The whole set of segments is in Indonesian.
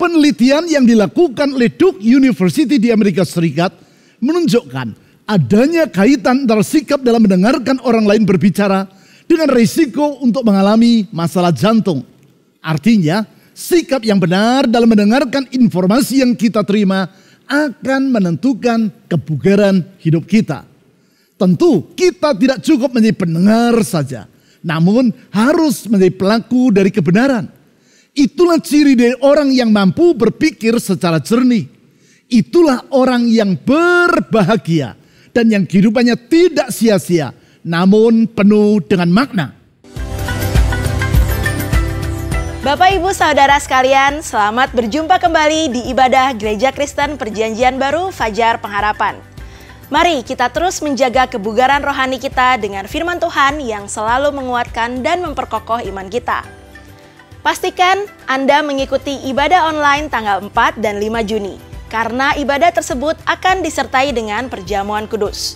Penelitian yang dilakukan oleh Duke University di Amerika Serikat menunjukkan adanya kaitan antara sikap dalam mendengarkan orang lain berbicara dengan risiko untuk mengalami masalah jantung. Artinya, sikap yang benar dalam mendengarkan informasi yang kita terima akan menentukan kebugaran hidup kita. Tentu kita tidak cukup menjadi pendengar saja, namun harus menjadi pelaku dari kebenaran. Itulah ciri dari orang yang mampu berpikir secara jernih. Itulah orang yang berbahagia dan yang kehidupannya tidak sia-sia, namun penuh dengan makna. Bapak, Ibu, Saudara sekalian, selamat berjumpa kembali di ibadah Gereja Kristen Perjanjian Baru Fajar Pengharapan. Mari kita terus menjaga kebugaran rohani kita dengan firman Tuhan yang selalu menguatkan dan memperkokoh iman kita. Pastikan Anda mengikuti ibadah online tanggal 4 dan 5 Juni, karena ibadah tersebut akan disertai dengan perjamuan kudus.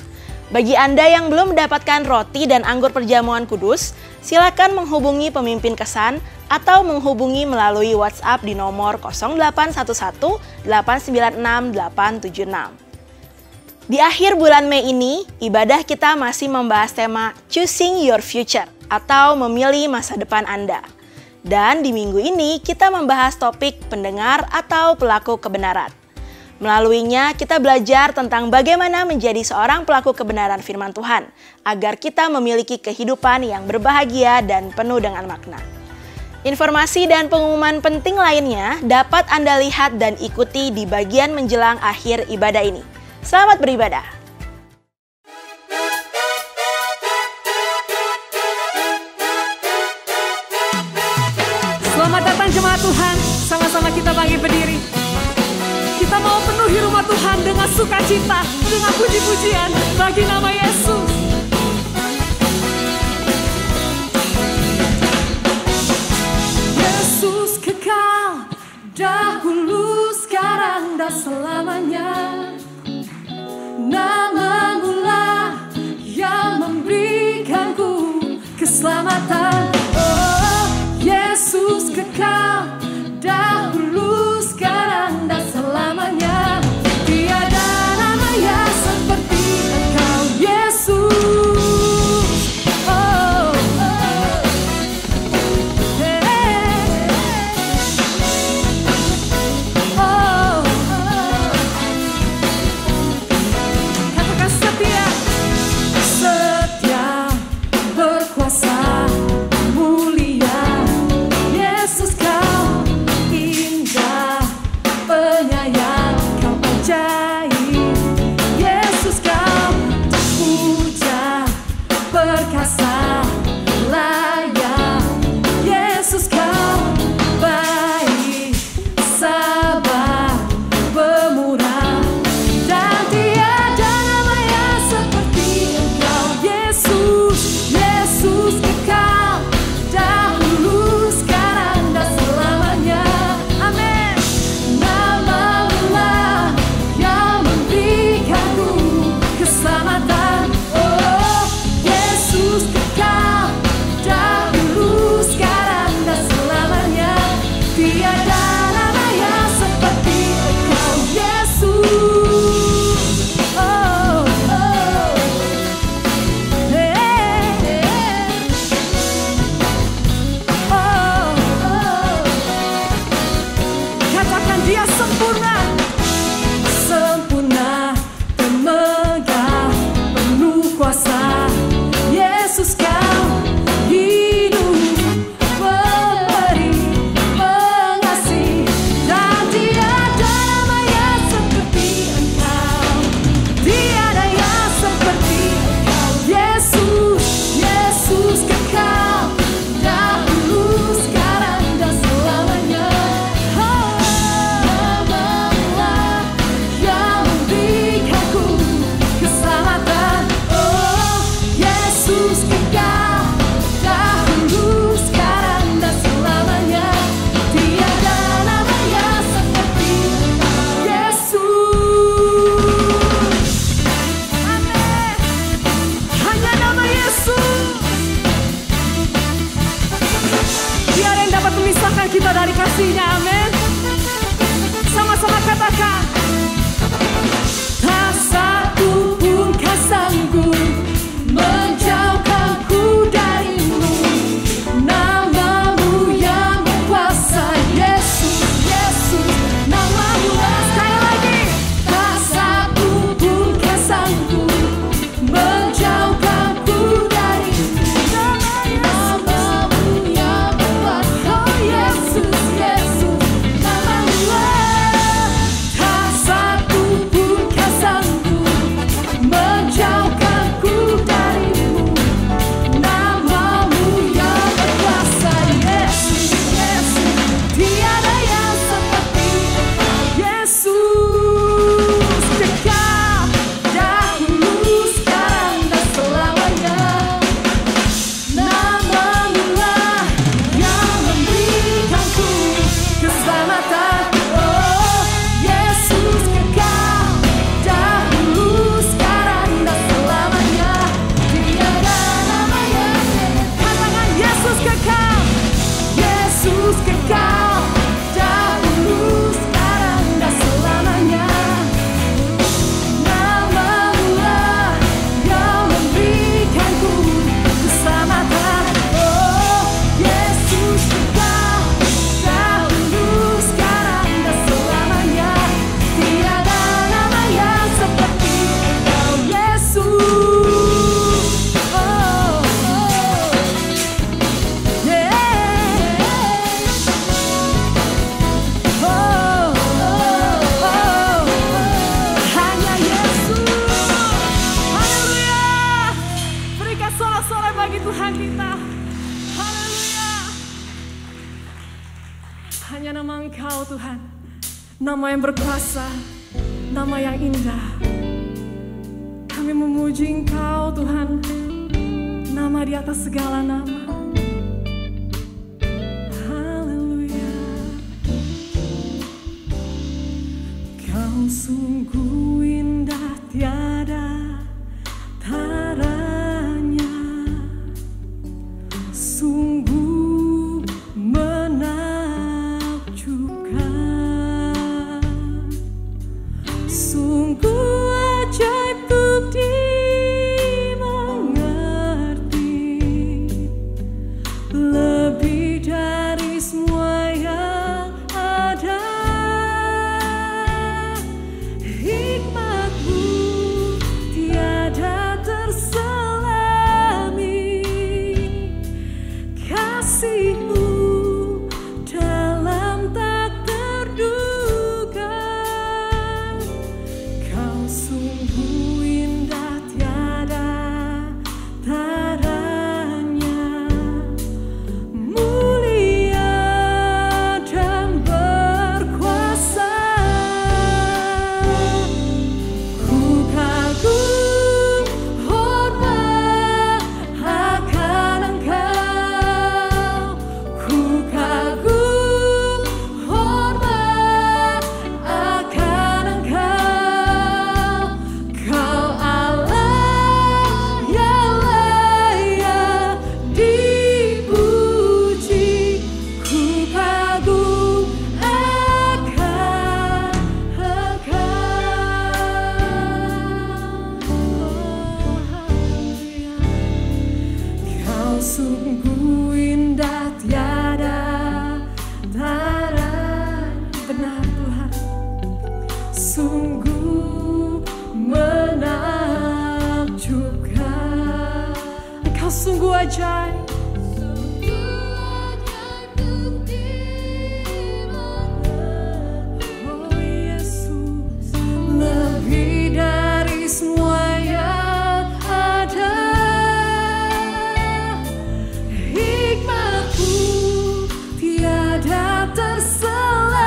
Bagi Anda yang belum mendapatkan roti dan anggur perjamuan kudus, silakan menghubungi pemimpin kesan atau menghubungi melalui WhatsApp di nomor 0811 896 876. Di akhir bulan Mei ini, ibadah kita masih membahas tema Choosing Your Future atau memilih masa depan Anda. Dan di minggu ini kita membahas topik pendengar atau pelaku kebenaran. Melaluinya kita belajar tentang bagaimana menjadi seorang pelaku kebenaran firman Tuhan agar kita memiliki kehidupan yang berbahagia dan penuh dengan makna. Informasi dan pengumuman penting lainnya dapat Anda lihat dan ikuti di bagian menjelang akhir ibadah ini. Selamat beribadah. Selamat datang jemaat Tuhan, sama-sama kita bangkit berdiri. Kita mau penuhi rumah Tuhan dengan sukacita, dengan puji-pujian bagi nama Yesus. Yesus kekal, dahulu, sekarang, dan selamanya. Nama-Mu lah yang memberikanku keselamatan. Yesus kekal, dahulu, sekarang, dan selamanya. Tiada nama yang seperti Engkau, Yesus. Oh, oh. Hey, hey. Oh, oh. Katakan setia, setia, berkuasa, mulia. Yesus kau indah, penyayang, kau ajaib. Yesus kau puja, perkasa, layak. Yesus kau baik, sabar, pemurah, dan tiada nama yang seperti Engkau, Yesus. Yesus kekal, dahulu, sekarang, dan selamanya. Amin. Nama-Mu lah yang memberikanku keselamatan. Oh, Yesus kekal, dahulu, sekarang, dan selamanya. Tiada nama yang seperti Engkau, Yesus. Oh, oh. Hey, hey. Oh, oh. Katakan Dia sempurna, sempurna, megah, penuh kuasa. Yesus kau hidup, pemberi, pengasih, dan tiada nama yang seperti Engkau. Tiada yang seperti Engkau, Yesus. Yesus kekal, dahulu, sekarang, dan selamanya. Nama-Mu lah yang memberikanku keselamatan. Oh, Yesus kekal, dahulu, sekarang, dan selamanya. Tiada nama yang seperti Engkau, Yesus. Amin. Hanya nama Yesus. Tiada yang dapat memisahkan kita dari kasih-Nya. Amin. sama-sama katakan. Tak satu pun kau sanggup menjauhkanku darimu. Namamu yang berkuasa, Yesus, Yesus, namamu. Sekali lagi. Tak satu pun kau sanggup menjauhkanku darimu. Namamu yang berkuasa, oh Yesus, Yesus, namamu. Tak satu pun kau sanggup menjauhkanku darimu. Namamu yang berkuasa, Yesus, Yesus, tiada yang seperti Yesus. Kekal dahulu, sekarang dan selamanya. Namamu lah yang memberikanku keselamatan. Oh Yesus, kekal dahulu, sekarang dan selamanya. Tiada nama yang katakan Yesus kekal. Yesus kekal dahulu, sekarang dan selamanya. Namamu lah yang memberikanku keselamatan. Oh Yesus kekal dahulu, sekarang dan selamanya. Tiada nama yang seperti Kau, Yesus. Oh, yeah. Oh, hanya Yesus. Haleluya. Berikan sorak-sorai bagi Tuhan kita. Haleluya. Hanya nama Engkau Tuhan, nama yang berkuasa, nama yang indah. Kami memuji Engkau Tuhan, nama di atas segala nama. Haleluya. Kau sungguh indah, tiada taranya. Sungguh menakjubkan. Sungguh ajaib untuk dimengerti. Lebih dari semua yang ada. Hikmat-Mu tiada terselami. Kasih-Mu dalam tak terduga. Kau sungguh indah, tiada taranya. Mulia dan berkuasa. Ku kagum hormat akan Engkau. Ku kagum hormat akan Engkau. Kau Allah yang layak dipuji. Ku kagum akan Engkau. Oh, haleluya. Kau sungguh indah, tiada tara. Benar Tuhan, sungguh menakjubkan. Engkau sungguh ajaib. Oh Yesus, lebih dari semua yang ada. Hikmat-Mu tiada terselami.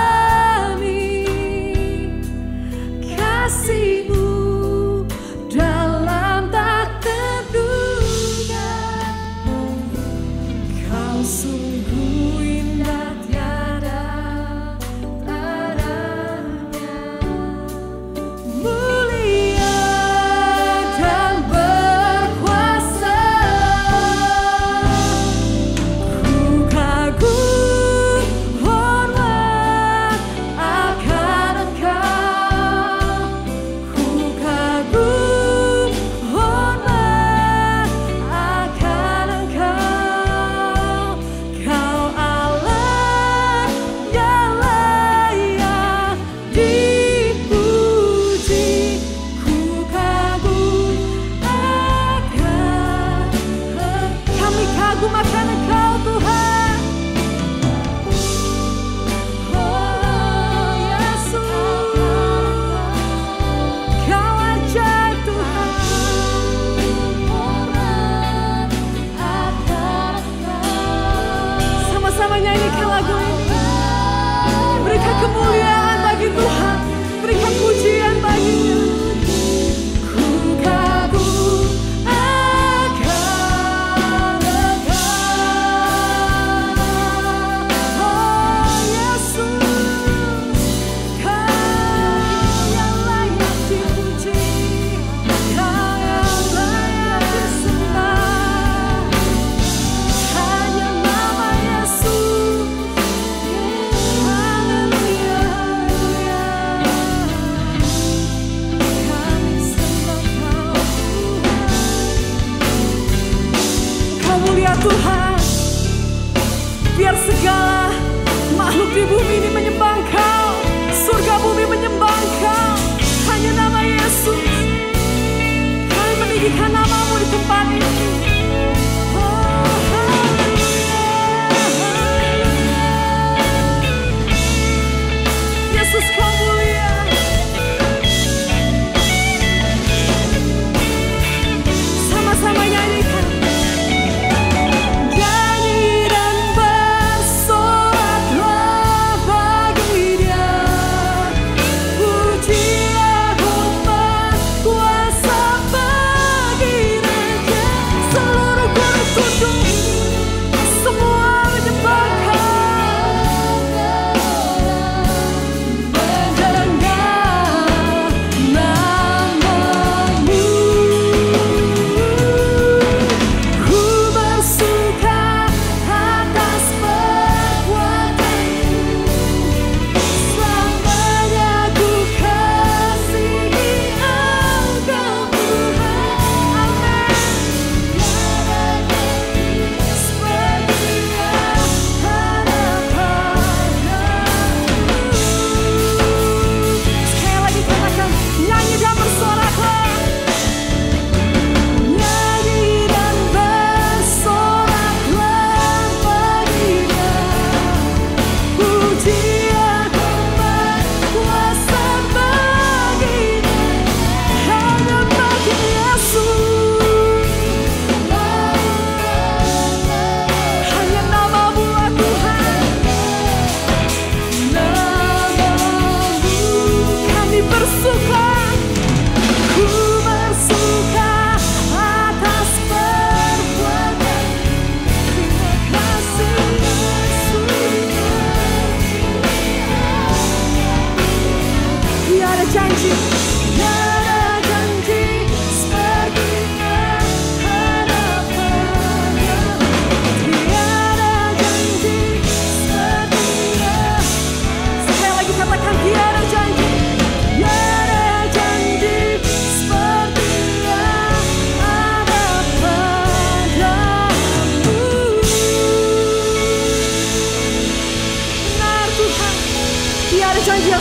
Kasih-Mu dalam tak terduga. Kau sungguh indah, tiada taranya. Mulia dan berkuasa. Ku kagum hormat akan lagu ini. Berikan kemuliaan bagi Tuhan, berikan pujian baginya. Tuhan, biar segala makhluk di bumi ini menyembah Engkau, surga bumi menyembah Engkau, hanya nama Yesus. Kami meninggikan namamu di tempat ini. Yesus kau mulia. Sama-sama nyanyikan.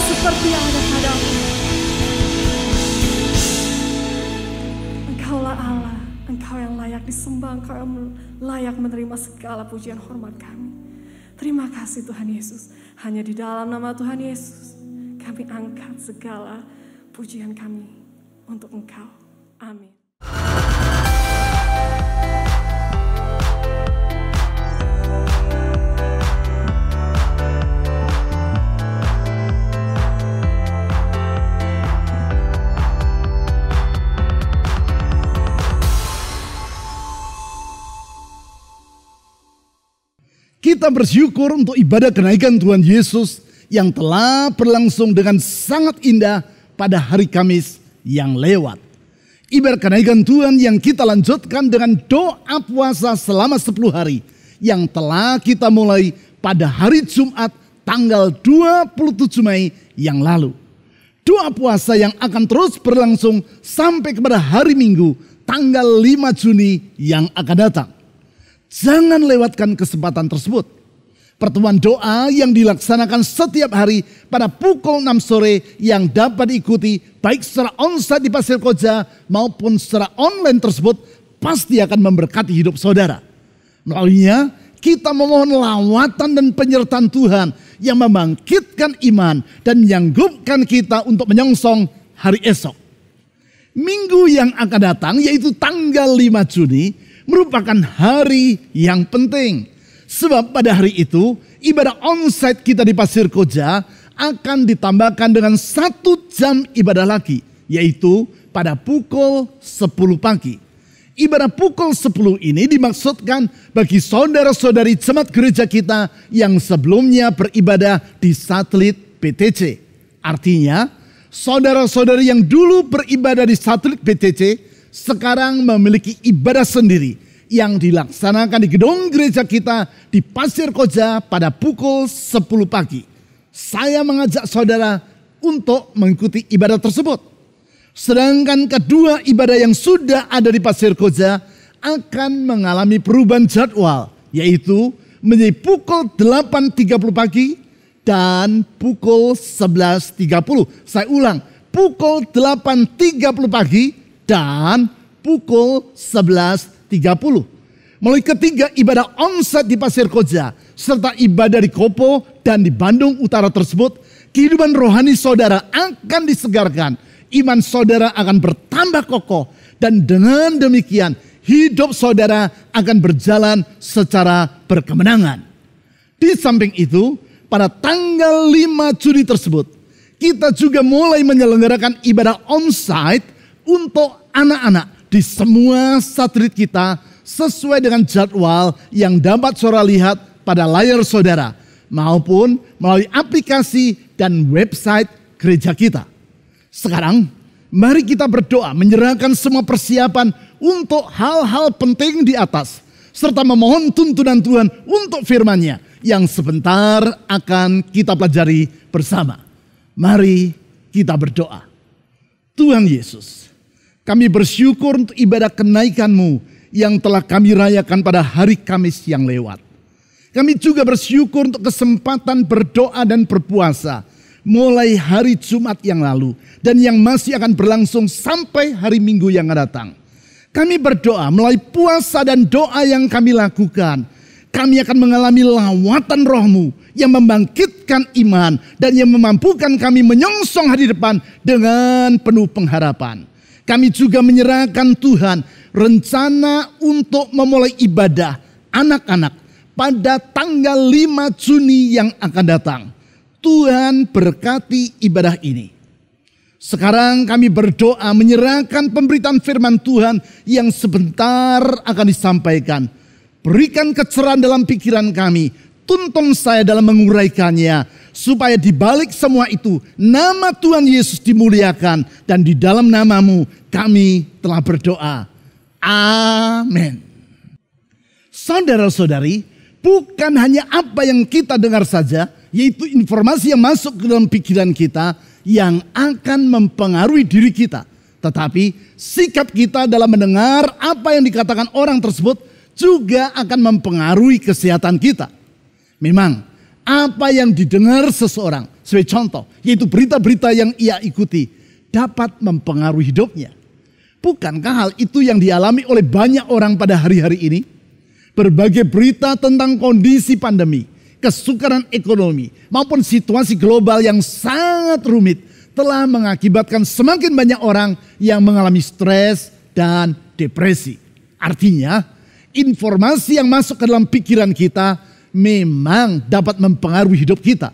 Seperti yang ada padamu. Engkaulah Allah, Engkau yang layak disembah, Engkau yang layak menerima segala pujian hormat kami. Terima kasih Tuhan Yesus. Hanya di dalam nama Tuhan Yesus kami angkat segala pujian kami untuk Engkau. Amin. Kita bersyukur untuk ibadah kenaikan Tuhan Yesus yang telah berlangsung dengan sangat indah pada hari Kamis yang lewat. Ibadah kenaikan Tuhan yang kita lanjutkan dengan doa puasa selama 10 hari yang telah kita mulai pada hari Jumat tanggal 27 Mei yang lalu. Doa puasa yang akan terus berlangsung sampai kepada hari Minggu tanggal 5 Juni yang akan datang. Jangan lewatkan kesempatan tersebut. Pertemuan doa yang dilaksanakan setiap hari pada pukul 6 sore yang dapat diikuti baik secara onsite di Pasir Koja maupun secara online tersebut pasti akan memberkati hidup saudara. Melaluinya kita memohon lawatan dan penyertaan Tuhan yang membangkitkan iman dan menyanggupkan kita untuk menyongsong hari esok. Minggu yang akan datang yaitu tanggal 5 Juni merupakan hari yang penting. Sebab pada hari itu ibadah onsite kita di Pasir Koja akan ditambahkan dengan 1 jam ibadah lagi, yaitu pada pukul 10 pagi. Ibadah pukul 10 ini dimaksudkan bagi saudara-saudari jemaat gereja kita yang sebelumnya beribadah di satelit PTC. Artinya, saudara-saudari yang dulu beribadah di satelit PTC sekarang memiliki ibadah sendiri yang dilaksanakan di gedung gereja kita di Pasir Koja pada pukul 10 pagi. Saya mengajak saudara untuk mengikuti ibadah tersebut. Sedangkan kedua ibadah yang sudah ada di Pasir Koja akan mengalami perubahan jadwal, yaitu menjadi pukul 8.30 pagi dan pukul 11.30. Saya ulang, pukul 8.30 pagi dan pukul 11.30. Melalui ketiga ibadah onsite di Pasir Koja serta ibadah di Kopo dan di Bandung Utara tersebut, kehidupan rohani saudara akan disegarkan, iman saudara akan bertambah kokoh, dan dengan demikian hidup saudara akan berjalan secara berkemenangan. Di samping itu, pada tanggal 5 Juni tersebut, kita juga mulai menyelenggarakan ibadah onsite untuk anak-anak di semua satelit kita sesuai dengan jadwal yang dapat saudara lihat pada layar saudara maupun melalui aplikasi dan website gereja kita. Sekarang, mari kita berdoa menyerahkan semua persiapan untuk hal-hal penting di atas, serta memohon tuntunan Tuhan untuk firman-Nya yang sebentar akan kita pelajari bersama. Mari kita berdoa. Tuhan Yesus, kami bersyukur untuk ibadah kenaikan-Mu yang telah kami rayakan pada hari Kamis yang lewat. Kami juga bersyukur untuk kesempatan berdoa dan berpuasa mulai hari Jumat yang lalu dan yang masih akan berlangsung sampai hari Minggu yang akan datang. Kami berdoa melalui puasa dan doa yang kami lakukan, kami akan mengalami lawatan Roh-Mu yang membangkitkan iman dan yang memampukan kami menyongsong hari depan dengan penuh pengharapan. Kami juga menyerahkan Tuhan rencana untuk memulai ibadah anak-anak pada tanggal 5 Juni yang akan datang. Tuhan berkati ibadah ini. Sekarang kami berdoa menyerahkan pemberitaan firman Tuhan yang sebentar akan disampaikan. Berikan kecerahan dalam pikiran kami. Tuntun saya dalam menguraikannya, supaya di balik semua itu nama Tuhan Yesus dimuliakan, dan di dalam nama-Mu kami telah berdoa. Amin. Saudara-saudari, bukan hanya apa yang kita dengar saja, yaitu informasi yang masuk ke dalam pikiran kita yang akan mempengaruhi diri kita, tetapi sikap kita dalam mendengar apa yang dikatakan orang tersebut juga akan mempengaruhi kesehatan kita. Memang apa yang didengar seseorang, sebagai contoh, yaitu berita-berita yang ia ikuti, dapat mempengaruhi hidupnya. Bukankah hal itu yang dialami oleh banyak orang pada hari-hari ini? Berbagai berita tentang kondisi pandemi, kesukaran ekonomi, maupun situasi global yang sangat rumit telah mengakibatkan semakin banyak orang yang mengalami stres dan depresi. Artinya, informasi yang masuk ke dalam pikiran kita memang dapat mempengaruhi hidup kita.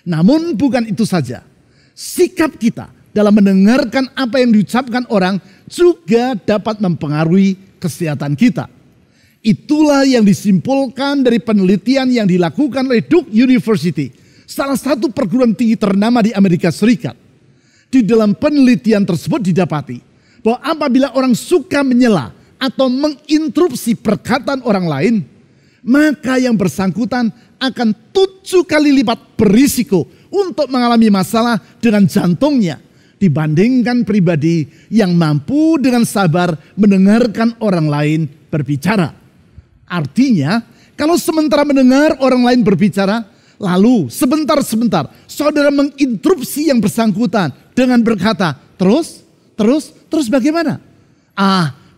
Namun bukan itu saja. Sikap kita dalam mendengarkan apa yang diucapkan orang juga dapat mempengaruhi kesehatan kita. Itulah yang disimpulkan dari penelitian yang dilakukan oleh Duke University, salah satu perguruan tinggi ternama di Amerika Serikat. Di dalam penelitian tersebut didapati bahwa apabila orang suka menyela atau menginterupsi perkataan orang lain, maka yang bersangkutan akan 7 kali lipat berisiko untuk mengalami masalah dengan jantungnya dibandingkan pribadi yang mampu dengan sabar mendengarkan orang lain berbicara. Artinya, kalau sementara mendengar orang lain berbicara, lalu sebentar-sebentar saudara menginterupsi yang bersangkutan dengan berkata, terus bagaimana?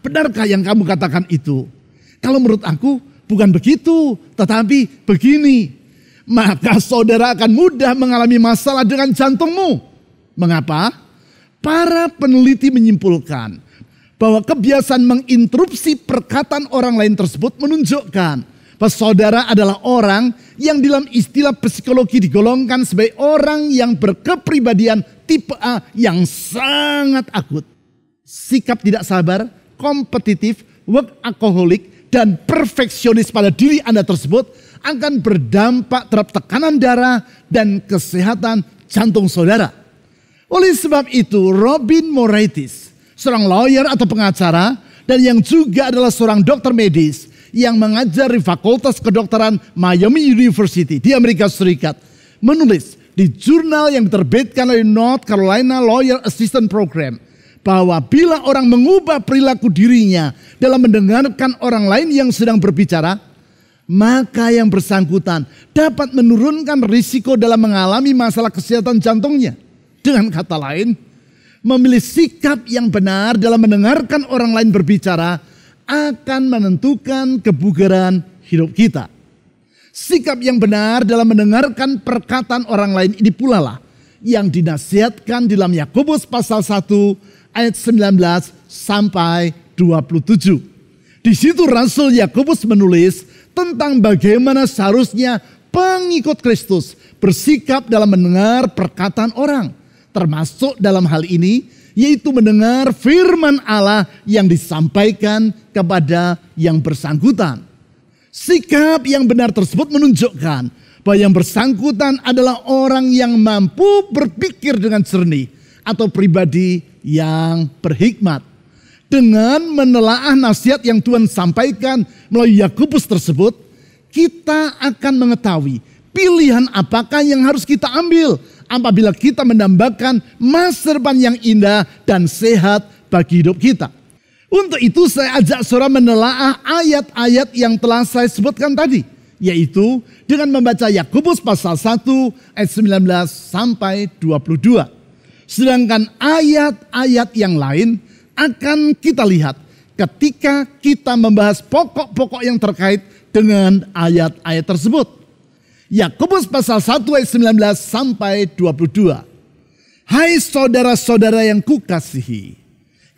Benarkah yang kamu katakan itu? Kalau menurut aku bukan begitu, tetapi begini. Maka saudara akan mudah mengalami masalah dengan jantungmu. Mengapa? Para peneliti menyimpulkan bahwa kebiasaan menginterupsi perkataan orang lain tersebut menunjukkan bahwa saudara adalah orang yang dalam istilah psikologi digolongkan sebagai orang yang berkepribadian tipe A yang sangat akut. Sikap tidak sabar, kompetitif, workaholic, dan perfeksionis pada diri Anda tersebut akan berdampak terhadap tekanan darah dan kesehatan jantung saudara. Oleh sebab itu, Robin Moraitis, seorang lawyer atau pengacara, dan yang juga adalah seorang dokter medis yang mengajar di Fakultas Kedokteran Miami University di Amerika Serikat, menulis di jurnal yang diterbitkan oleh North Carolina Lawyer Assistant Program bahwa bila orang mengubah perilaku dirinya dalam mendengarkan orang lain yang sedang berbicara, maka yang bersangkutan dapat menurunkan risiko dalam mengalami masalah kesehatan jantungnya. Dengan kata lain, memilih sikap yang benar dalam mendengarkan orang lain berbicara akan menentukan kebugaran hidup kita. Sikap yang benar dalam mendengarkan perkataan orang lain ini pula lah yang dinasihatkan dalam Yakobus pasal 1 ayat 19 sampai 27. Di situ Rasul Yakobus menulis tentang bagaimana seharusnya pengikut Kristus bersikap dalam mendengar perkataan orang, termasuk dalam hal ini yaitu mendengar firman Allah yang disampaikan kepada yang bersangkutan. Sikap yang benar tersebut menunjukkan bahwa yang bersangkutan adalah orang yang mampu berpikir dengan jernih atau pribadi yang berhikmat. Dengan menelaah nasihat yang Tuhan sampaikan melalui Yakobus tersebut, kita akan mengetahui pilihan apakah yang harus kita ambil apabila kita mendambakan masa depan yang indah dan sehat bagi hidup kita. Untuk itu saya ajak saudara menelaah ayat-ayat yang telah saya sebutkan tadi, yaitu dengan membaca Yakobus pasal 1 ayat 19 sampai 22. Sedangkan ayat-ayat yang lain akan kita lihat ketika kita membahas pokok-pokok yang terkait dengan ayat-ayat tersebut. Yakobus pasal 1 ayat 19 sampai 22. Hai saudara-saudara yang kukasihi,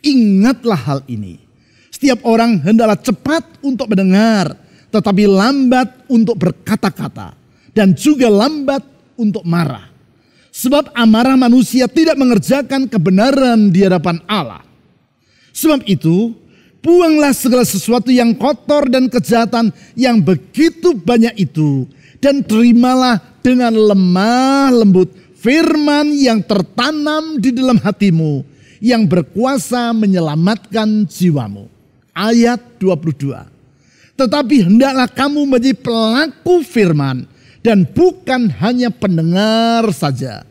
ingatlah hal ini. Setiap orang hendaklah cepat untuk mendengar, tetapi lambat untuk berkata-kata, dan juga lambat untuk marah. Sebab amarah manusia tidak mengerjakan kebenaran di hadapan Allah. Sebab itu, buanglah segala sesuatu yang kotor dan kejahatan yang begitu banyak itu, dan terimalah dengan lemah lembut firman yang tertanam di dalam hatimu, yang berkuasa menyelamatkan jiwamu. Ayat 22. Tetapi hendaklah kamu menjadi pelaku firman, dan bukan hanya pendengar saja.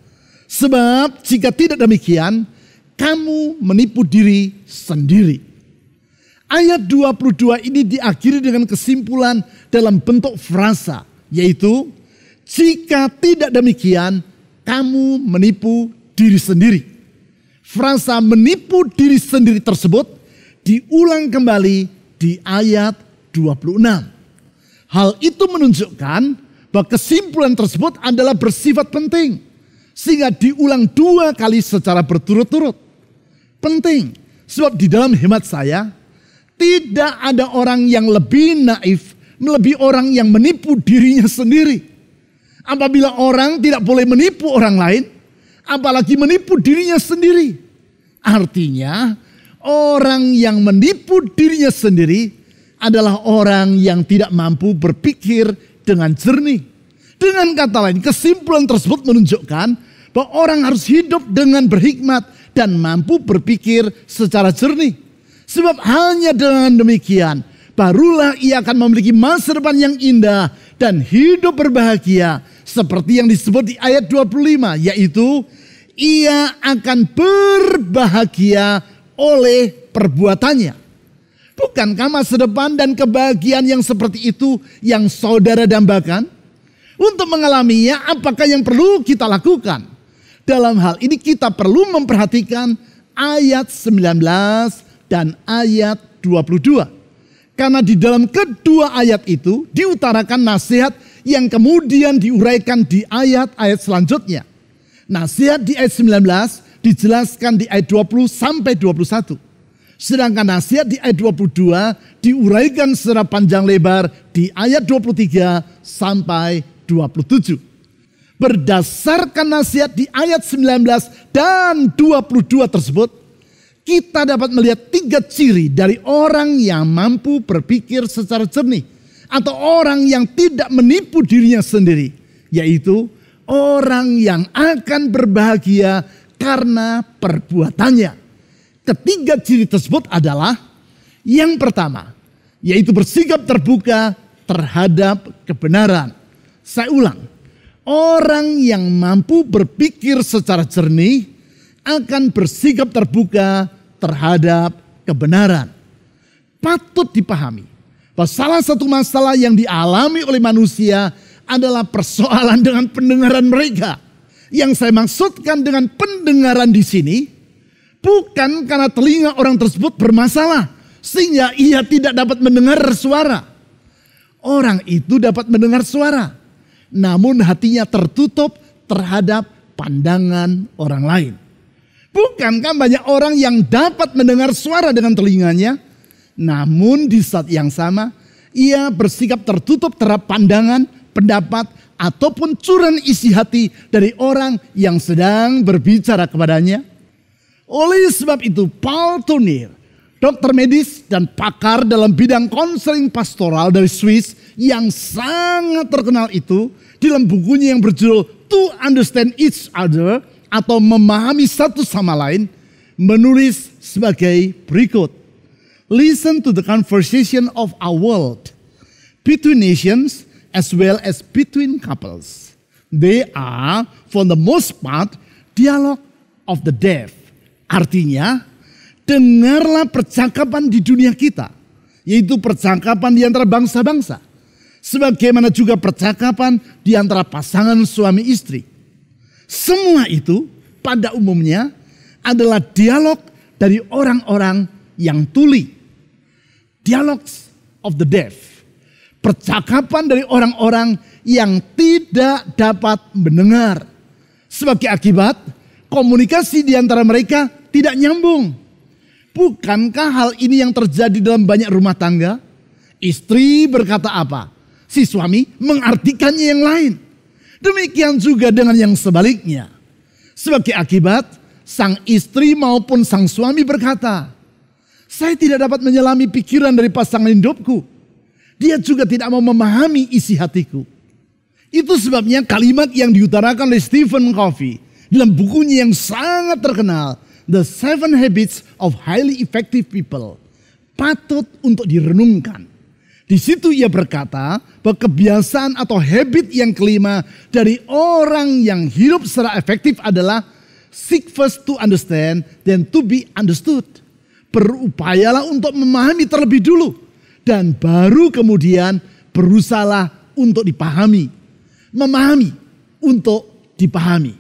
Sebab jika tidak demikian, kamu menipu diri sendiri. Ayat 22 ini diakhiri dengan kesimpulan dalam bentuk frasa, yaitu jika tidak demikian kamu menipu diri sendiri. Frasa menipu diri sendiri tersebut diulang kembali di ayat 26. Hal itu menunjukkan bahwa kesimpulan tersebut adalah bersifat penting, sehingga diulang 2 kali secara berturut-turut. Penting sebab di dalam hemat saya tidak ada orang yang lebih naif melebihi orang yang menipu dirinya sendiri. Apabila orang tidak boleh menipu orang lain, apalagi menipu dirinya sendiri. Artinya orang yang menipu dirinya sendiri adalah orang yang tidak mampu berpikir dengan jernih. Dengan kata lain, kesimpulan tersebut menunjukkan bahwa orang harus hidup dengan berhikmat dan mampu berpikir secara jernih. Sebab hanya dengan demikian barulah ia akan memiliki masa depan yang indah dan hidup berbahagia. Seperti yang disebut di ayat 25, yaitu ia akan berbahagia oleh perbuatannya. Bukankah masa depan dan kebahagiaan yang seperti itu yang saudara dambakan? Untuk mengalaminya, apakah yang perlu kita lakukan? Dalam hal ini kita perlu memperhatikan ayat 19 dan ayat 22. Karena di dalam kedua ayat itu diutarakan nasihat yang kemudian diuraikan di ayat-ayat selanjutnya. Nasihat di ayat 19 dijelaskan di ayat 20 sampai 21. Sedangkan nasihat di ayat 22 diuraikan secara panjang lebar di ayat 23 sampai 27. Berdasarkan nasihat di ayat 19 dan 22 tersebut, kita dapat melihat 3 ciri dari orang yang mampu berpikir secara jernih atau orang yang tidak menipu dirinya sendiri, yaitu orang yang akan berbahagia karena perbuatannya. Ketiga ciri tersebut adalah yang pertama, yaitu bersikap terbuka terhadap kebenaran. Saya ulang, orang yang mampu berpikir secara jernih akan bersikap terbuka terhadap kebenaran. Patut dipahami bahwa salah satu masalah yang dialami oleh manusia adalah persoalan dengan pendengaran mereka. Yang saya maksudkan dengan pendengaran di sini bukan karena telinga orang tersebut bermasalah sehingga ia tidak dapat mendengar suara. Orang itu dapat mendengar suara, namun hatinya tertutup terhadap pandangan orang lain. Bukankah banyak orang yang dapat mendengar suara dengan telinganya, namun di saat yang sama ia bersikap tertutup terhadap pandangan, pendapat, ataupun curahan isi hati dari orang yang sedang berbicara kepadanya? Oleh sebab itu, Paul Tournier, dokter medis dan pakar dalam bidang konseling pastoral dari Swiss yang sangat terkenal itu, dalam bukunya yang berjudul To Understand Each Other atau memahami satu sama lain, menulis sebagai berikut. Listen to the conversation of our world between nations as well as between couples. They are, for the most part, dialogue of the deaf. Artinya, dengarlah percakapan di dunia kita, yaitu percakapan di antara bangsa-bangsa, sebagaimana juga percakapan di antara pasangan suami istri. Semua itu pada umumnya adalah dialog dari orang-orang yang tuli. Dialogues of the deaf. Percakapan dari orang-orang yang tidak dapat mendengar. Sebagai akibat, komunikasi di antara mereka tidak nyambung. Bukankah hal ini yang terjadi dalam banyak rumah tangga? Istri berkata apa, si suami mengartikannya yang lain. Demikian juga dengan yang sebaliknya. Sebagai akibat, sang istri maupun sang suami berkata, saya tidak dapat menyelami pikiran dari pasangan hidupku. Dia juga tidak mau memahami isi hatiku. Itu sebabnya kalimat yang diutarakan oleh Stephen Covey dalam bukunya yang sangat terkenal, The 7 Habits of Highly Effective People, patut untuk direnungkan. Di situ ia berkata bahwa kebiasaan atau habit yang kelima dari orang yang hidup secara efektif adalah seek first to understand, then to be understood. Berupayalah untuk memahami terlebih dulu, dan baru kemudian berusahalah untuk dipahami. Memahami untuk dipahami.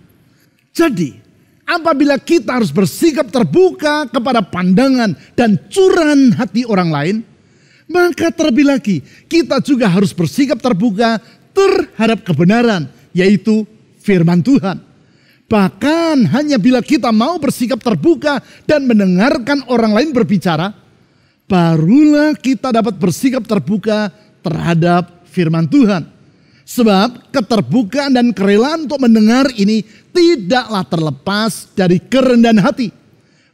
Jadi, apabila kita harus bersikap terbuka kepada pandangan dan curahan hati orang lain, maka terlebih lagi kita juga harus bersikap terbuka terhadap kebenaran, yaitu firman Tuhan. Bahkan hanya bila kita mau bersikap terbuka dan mendengarkan orang lain berbicara, barulah kita dapat bersikap terbuka terhadap firman Tuhan. Sebab keterbukaan dan kerelaan untuk mendengar ini tidaklah terlepas dari kerendahan hati.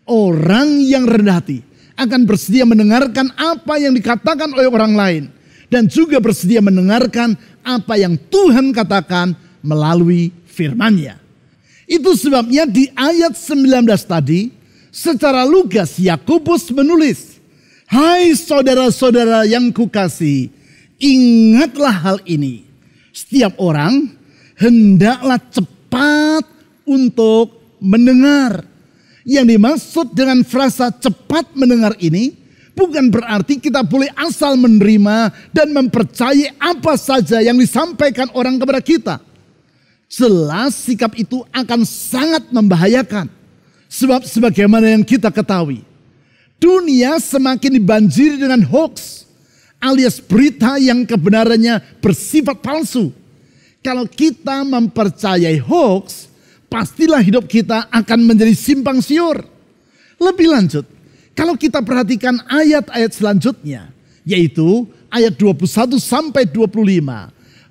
Orang yang rendah hati akan bersedia mendengarkan apa yang dikatakan oleh orang lain, dan juga bersedia mendengarkan apa yang Tuhan katakan melalui firman-Nya. Itu sebabnya di ayat 19 tadi, secara lugas Yakobus menulis, hai saudara-saudara yang kukasihi, ingatlah hal ini. Setiap orang hendaklah cepat untuk mendengar. Yang dimaksud dengan frasa cepat mendengar ini bukan berarti kita boleh asal menerima dan mempercayai apa saja yang disampaikan orang kepada kita. Jelas sikap itu akan sangat membahayakan. Sebab sebagaimana yang kita ketahui, dunia semakin dibanjiri dengan hoax, alias berita yang kebenarannya bersifat palsu. Kalau kita mempercayai hoax, pastilah hidup kita akan menjadi simpang siur. Lebih lanjut, Kalau kita perhatikan ayat-ayat selanjutnya, yaitu ayat 21 sampai 25,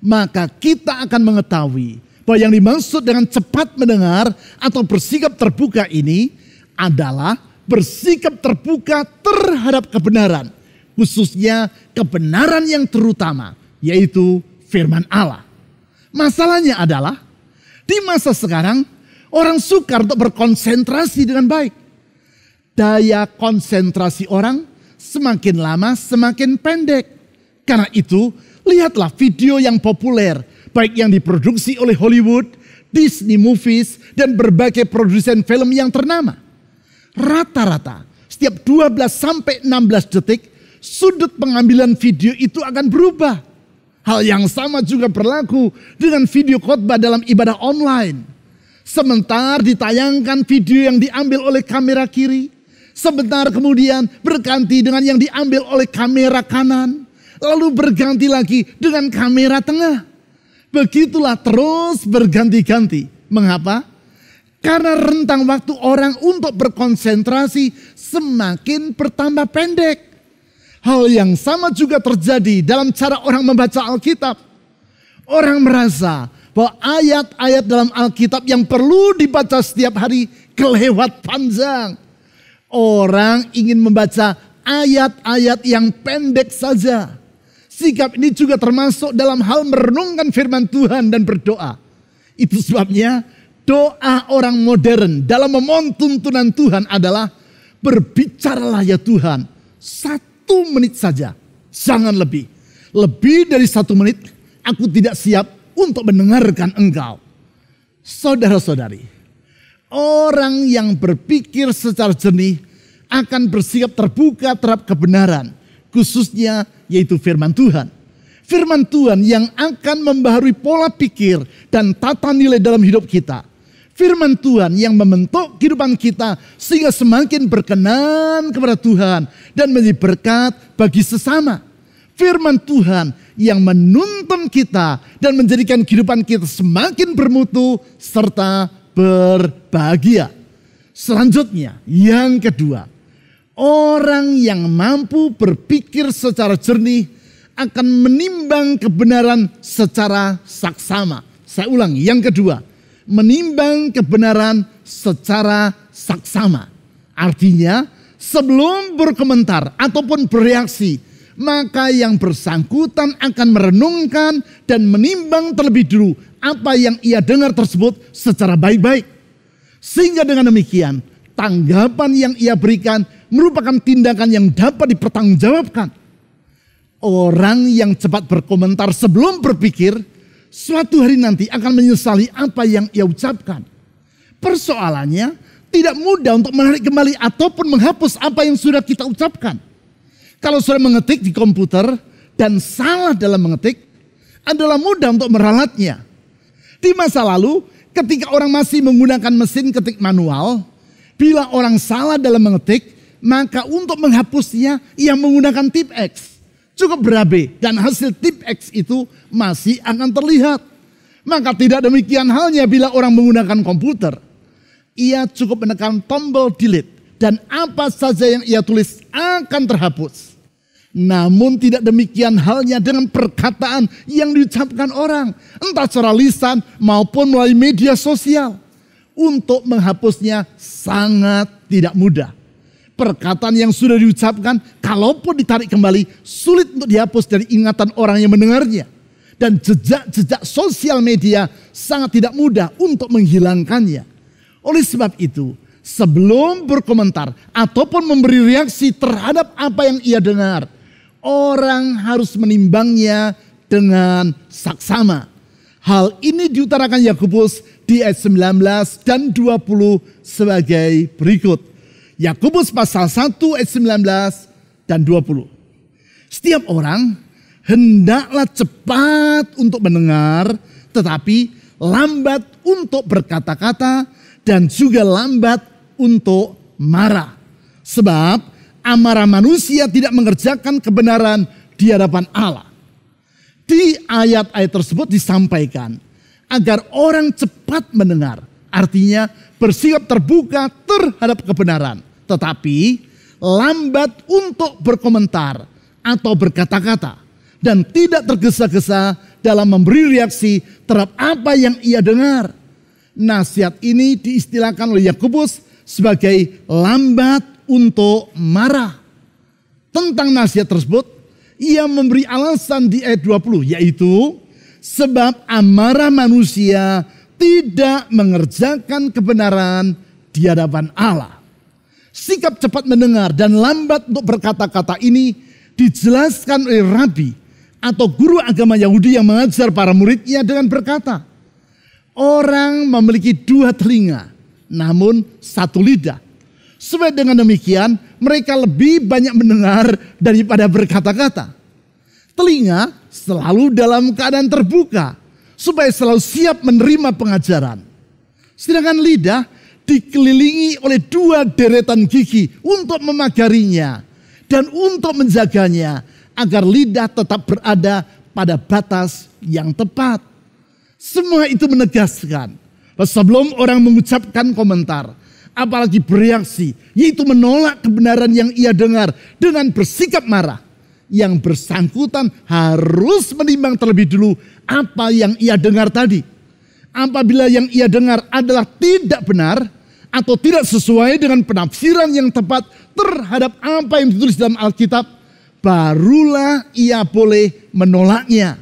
maka kita akan mengetahui bahwa yang dimaksud dengan cepat mendengar atau bersikap terbuka ini adalah bersikap terbuka terhadap kebenaran, khususnya kebenaran yang terutama, yaitu firman Allah. Masalahnya adalah di masa sekarang orang sukar untuk berkonsentrasi dengan baik. Daya konsentrasi orang semakin lama semakin pendek. Karena itu, lihatlah video yang populer, baik yang diproduksi oleh Hollywood, Disney Movies, dan berbagai produsen film yang ternama. Rata-rata, setiap 12 sampai 16 detik, sudut pengambilan video itu akan berubah. Hal yang sama juga berlaku dengan video khotbah dalam ibadah online. Sebentar ditayangkan video yang diambil oleh kamera kiri, sebentar kemudian berganti dengan yang diambil oleh kamera kanan, lalu berganti lagi dengan kamera tengah. Begitulah terus berganti-ganti. Mengapa? Karena rentang waktu orang untuk berkonsentrasi semakin bertambah pendek. Hal yang sama juga terjadi dalam cara orang membaca Alkitab. Orang merasa bahwa ayat-ayat dalam Alkitab yang perlu dibaca setiap hari kelewat panjang. Orang ingin membaca ayat-ayat yang pendek saja. Sikap ini juga termasuk dalam hal merenungkan firman Tuhan dan berdoa. Itu sebabnya doa orang modern dalam memohon tuntunan Tuhan adalah, berbicaralah ya Tuhan 1 menit saja, jangan lebih. Lebih dari 1 menit aku tidak siap untuk mendengarkan engkau. Saudara-saudari, orang yang berpikir secara jernih akan bersikap terbuka terhadap kebenaran, khususnya yaitu firman Tuhan. Firman Tuhan yang akan membaharui pola pikir dan tata nilai dalam hidup kita. Firman Tuhan yang membentuk kehidupan kita sehingga semakin berkenan kepada Tuhan dan menjadi berkat bagi sesama. Firman Tuhan yang menuntun kita dan menjadikan kehidupan kita semakin bermutu serta berbahagia. Selanjutnya, yang kedua, orang yang mampu berpikir secara jernih akan menimbang kebenaran secara saksama. Saya ulangi, yang kedua, menimbang kebenaran secara saksama. Artinya, sebelum berkomentar ataupun bereaksi, maka yang bersangkutan akan merenungkan dan menimbang terlebih dulu apa yang ia dengar tersebut secara baik-baik. Sehingga dengan demikian, tanggapan yang ia berikan merupakan tindakan yang dapat dipertanggungjawabkan. Orang yang cepat berkomentar sebelum berpikir, suatu hari nanti akan menyesali apa yang ia ucapkan. Persoalannya, tidak mudah untuk menarik kembali ataupun menghapus apa yang sudah kita ucapkan. Kalau sudah mengetik di komputer dan salah dalam mengetik, adalah mudah untuk meralatnya. Di masa lalu, ketika orang masih menggunakan mesin ketik manual, bila orang salah dalam mengetik, maka untuk menghapusnya, ia menggunakan tip X. Cukup berabe dan hasil tip X itu masih akan terlihat. Maka tidak demikian halnya bila orang menggunakan komputer. Ia cukup menekan tombol delete dan apa saja yang ia tulis akan terhapus. Namun tidak demikian halnya dengan perkataan yang diucapkan orang, entah secara lisan maupun melalui media sosial. Untuk menghapusnya sangat tidak mudah. Perkataan yang sudah diucapkan, kalaupun ditarik kembali, sulit untuk dihapus dari ingatan orang yang mendengarnya. Dan jejak-jejak sosial media sangat tidak mudah untuk menghilangkannya. Oleh sebab itu, sebelum berkomentar ataupun memberi reaksi terhadap apa yang ia dengar, orang harus menimbangnya dengan saksama. Hal ini diutarakan Yakobus di ayat 19 dan 20 sebagai berikut. Yakobus pasal 1 ayat 19 dan 20. Setiap orang hendaklah cepat untuk mendengar, tetapi lambat untuk berkata-kata dan juga lambat untuk marah. Sebab amarah manusia tidak mengerjakan kebenaran di hadapan Allah. Di ayat-ayat tersebut disampaikan agar orang cepat mendengar. Artinya bersikap terbuka terhadap kebenaran. Tetapi lambat untuk berkomentar atau berkata-kata, dan tidak tergesa-gesa dalam memberi reaksi terhadap apa yang ia dengar. Nasihat ini diistilahkan oleh Yakobus sebagai lambat untuk marah. Tentang nasihat tersebut, ia memberi alasan di ayat 20, yaitu sebab amarah manusia tidak mengerjakan kebenaran di hadapan Allah. Sikap cepat mendengar dan lambat untuk berkata-kata ini dijelaskan oleh rabi atau guru agama Yahudi yang mengajar para muridnya dengan berkata, orang memiliki 2 telinga, namun 1 lidah. Supaya dengan demikian mereka lebih banyak mendengar daripada berkata-kata. Telinga selalu dalam keadaan terbuka, supaya selalu siap menerima pengajaran. Sedangkan lidah dikelilingi oleh 2 deretan gigi untuk memagarinya dan untuk menjaganya agar lidah tetap berada pada batas yang tepat. Semua itu menegaskan bahwa sebelum orang mengucapkan komentar, apalagi bereaksi, yaitu menolak kebenaran yang ia dengar dengan bersikap marah, yang bersangkutan harus menimbang terlebih dulu apa yang ia dengar tadi. Apabila yang ia dengar adalah tidak benar atau tidak sesuai dengan penafsiran yang tepat terhadap apa yang ditulis dalam Alkitab, barulah ia boleh menolaknya.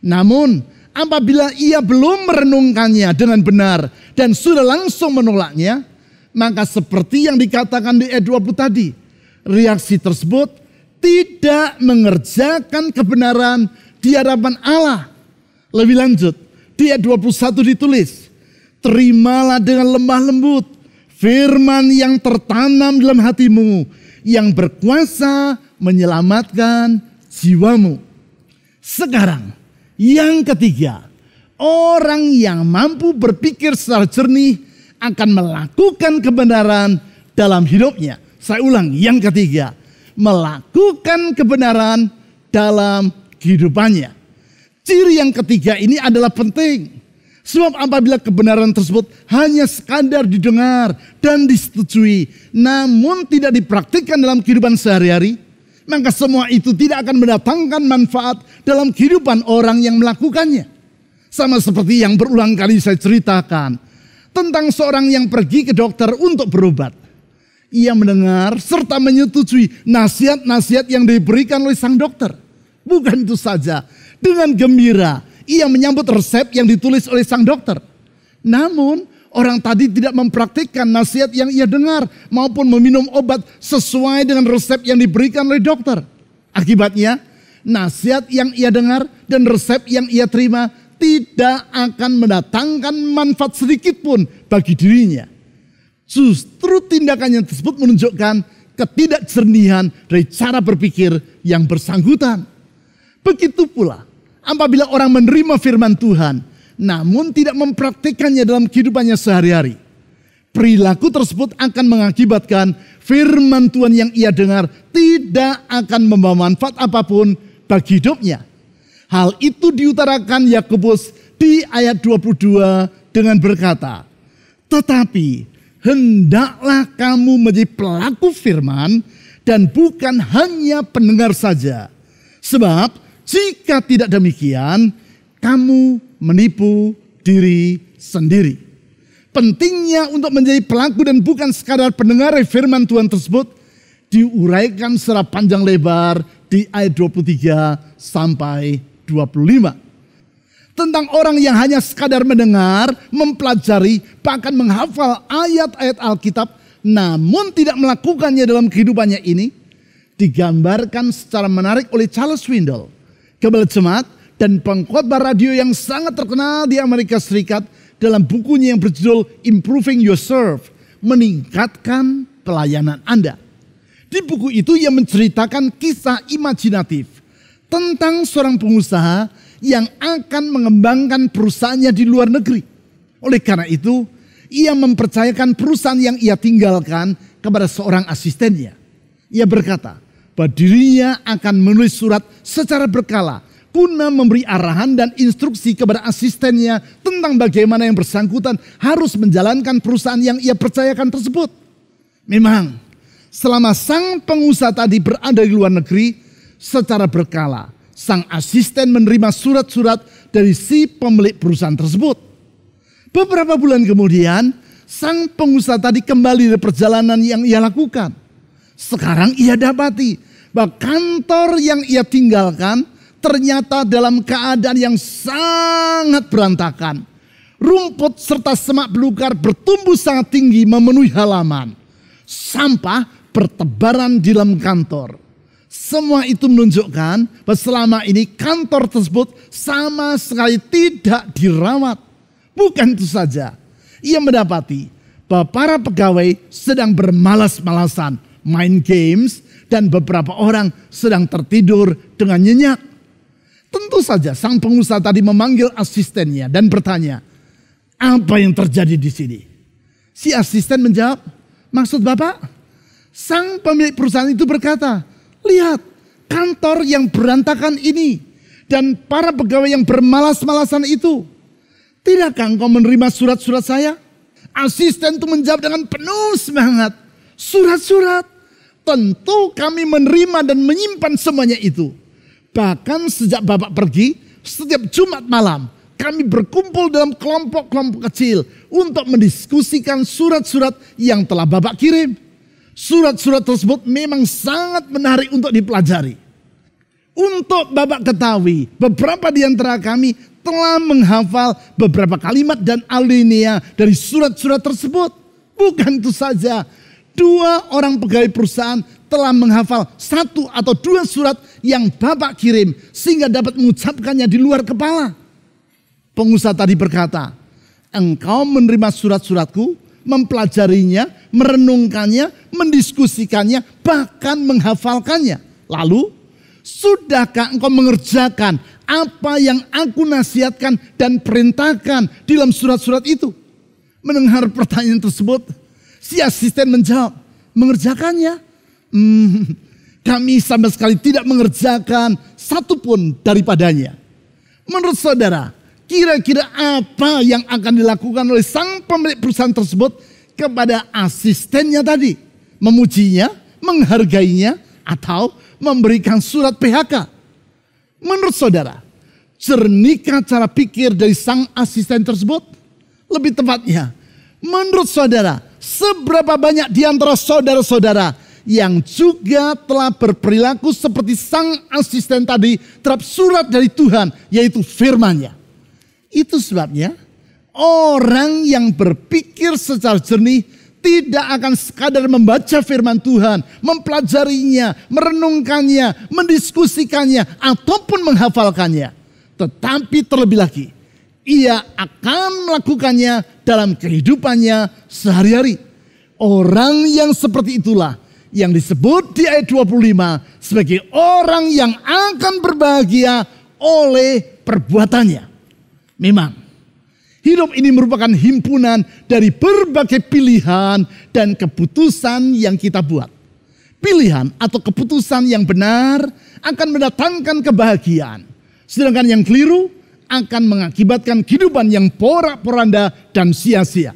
Namun apabila ia belum merenungkannya dengan benar dan sudah langsung menolaknya, maka seperti yang dikatakan di ayat 20 tadi, reaksi tersebut tidak mengerjakan kebenaran di hadapan Allah. Lebih lanjut, di ayat 21 ditulis, terimalah dengan lemah lembut firman yang tertanam dalam hatimu, yang berkuasa menyelamatkan jiwamu. Sekarang, yang ketiga, orang yang mampu berpikir secara jernih akan melakukan kebenaran dalam hidupnya. Saya ulang, yang ketiga, melakukan kebenaran dalam kehidupannya. Ciri yang ketiga ini adalah penting. Sebab apabila kebenaran tersebut hanya sekadar didengar dan disetujui, namun tidak dipraktikkan dalam kehidupan sehari-hari, maka semua itu tidak akan mendatangkan manfaat dalam kehidupan orang yang melakukannya. Sama seperti yang berulang kali saya ceritakan tentang seorang yang pergi ke dokter untuk berobat. Ia mendengar serta menyetujui nasihat-nasihat yang diberikan oleh sang dokter. Bukan itu saja, dengan gembira ia menyambut resep yang ditulis oleh sang dokter. Namun orang tadi tidak mempraktikkan nasihat yang ia dengar maupun meminum obat sesuai dengan resep yang diberikan oleh dokter. Akibatnya nasihat yang ia dengar dan resep yang ia terima tidak akan mendatangkan manfaat sedikit pun bagi dirinya. Justru tindakannya tersebut menunjukkan ketidakjernihan dari cara berpikir yang bersangkutan. Begitu pula apabila orang menerima firman Tuhan namun tidak mempraktikannya dalam kehidupannya sehari-hari, perilaku tersebut akan mengakibatkan firman Tuhan yang ia dengar tidak akan membawa manfaat apapun bagi hidupnya. Hal itu diutarakan Yakobus di ayat 22 dengan berkata, tetapi hendaklah kamu menjadi pelaku firman dan bukan hanya pendengar saja. Sebab jika tidak demikian, kamu menipu diri sendiri. Pentingnya untuk menjadi pelaku dan bukan sekadar pendengar firman Tuhan tersebut diuraikan secara panjang lebar di ayat 23 sampai 25. Tentang orang yang hanya sekadar mendengar, mempelajari, bahkan menghafal ayat-ayat Alkitab, namun tidak melakukannya dalam kehidupannya ini, digambarkan secara menarik oleh Charles Swindoll, kepala jemaat dan pengkhotbah radio yang sangat terkenal di Amerika Serikat, dalam bukunya yang berjudul Improving Your Serve, meningkatkan pelayanan Anda. Di buku itu ia menceritakan kisah imajinatif tentang seorang pengusaha yang akan mengembangkan perusahaannya di luar negeri. Oleh karena itu, ia mempercayakan perusahaan yang ia tinggalkan kepada seorang asistennya. Ia berkata bahwa dirinya akan menulis surat secara berkala guna memberi arahan dan instruksi kepada asistennya tentang bagaimana yang bersangkutan harus menjalankan perusahaan yang ia percayakan tersebut. Memang Selama sang pengusaha tadi berada di luar negeri, secara berkala sang asisten menerima surat-surat dari si pemilik perusahaan tersebut. Beberapa bulan kemudian, sang pengusaha tadi kembali dari perjalanan yang ia lakukan. Sekarang ia dapati bahwa kantor yang ia tinggalkan ternyata dalam keadaan yang sangat berantakan. Rumput serta semak belukar bertumbuh sangat tinggi memenuhi halaman. Sampah bertebaran di dalam kantor. Semua itu menunjukkan bahwa selama ini kantor tersebut sama sekali tidak dirawat. Bukan itu saja, ia mendapati bahwa para pegawai sedang bermalas-malasan main games dan beberapa orang sedang tertidur dengan nyenyak. Tentu saja sang pengusaha tadi memanggil asistennya dan bertanya, apa yang terjadi di sini? Si asisten menjawab, maksud Bapak? Sang pemilik perusahaan itu berkata, lihat kantor yang berantakan ini dan para pegawai yang bermalas-malasan itu. Tidakkah engkau menerima surat-surat saya? Asisten itu menjawab dengan penuh semangat. Surat-surat, tentu kami menerima dan menyimpan semuanya itu. Bahkan sejak Bapak pergi, setiap Jumat malam kami berkumpul dalam kelompok-kelompok kecil untuk mendiskusikan surat-surat yang telah Bapak kirim. Surat-surat tersebut memang sangat menarik untuk dipelajari. Untuk Bapak ketahui, beberapa di antara kami telah menghafal beberapa kalimat dan alinea dari surat-surat tersebut. Bukan itu saja, 2 orang pegawai perusahaan telah menghafal 1 atau 2 surat yang Bapak kirim sehingga dapat mengucapkannya di luar kepala. Pengusaha tadi berkata, engkau menerima surat-suratku, mempelajarinya, merenungkannya, mendiskusikannya, bahkan menghafalkannya. Lalu, sudahkah engkau mengerjakan apa yang aku nasihatkan dan perintahkan di dalam surat-surat itu? Mendengar pertanyaan tersebut, si asisten menjawab, mengerjakannya? Kami sama sekali tidak mengerjakan satupun daripadanya. Menurut saudara, kira-kira apa yang akan dilakukan oleh sang pemilik perusahaan tersebut kepada asistennya tadi? Memujinya, menghargainya, atau memberikan surat PHK? Menurut saudara, jernihkah cara pikir dari sang asisten tersebut? Lebih tepatnya, menurut saudara, seberapa banyak di antara saudara-saudara yang juga telah berperilaku seperti sang asisten tadi terhadap surat dari Tuhan, yaitu firman-Nya? Itu sebabnya orang yang berpikir secara jernih tidak akan sekadar membaca firman Tuhan, mempelajarinya, merenungkannya, mendiskusikannya, ataupun menghafalkannya. Tetapi terlebih lagi, ia akan melakukannya dalam kehidupannya sehari-hari. Orang yang seperti itulah yang disebut di ayat 25 sebagai orang yang akan berbahagia oleh perbuatannya. Memang, hidup ini merupakan himpunan dari berbagai pilihan dan keputusan yang kita buat. Pilihan atau keputusan yang benar akan mendatangkan kebahagiaan. Sedangkan yang keliru akan mengakibatkan kehidupan yang porak-poranda dan sia-sia.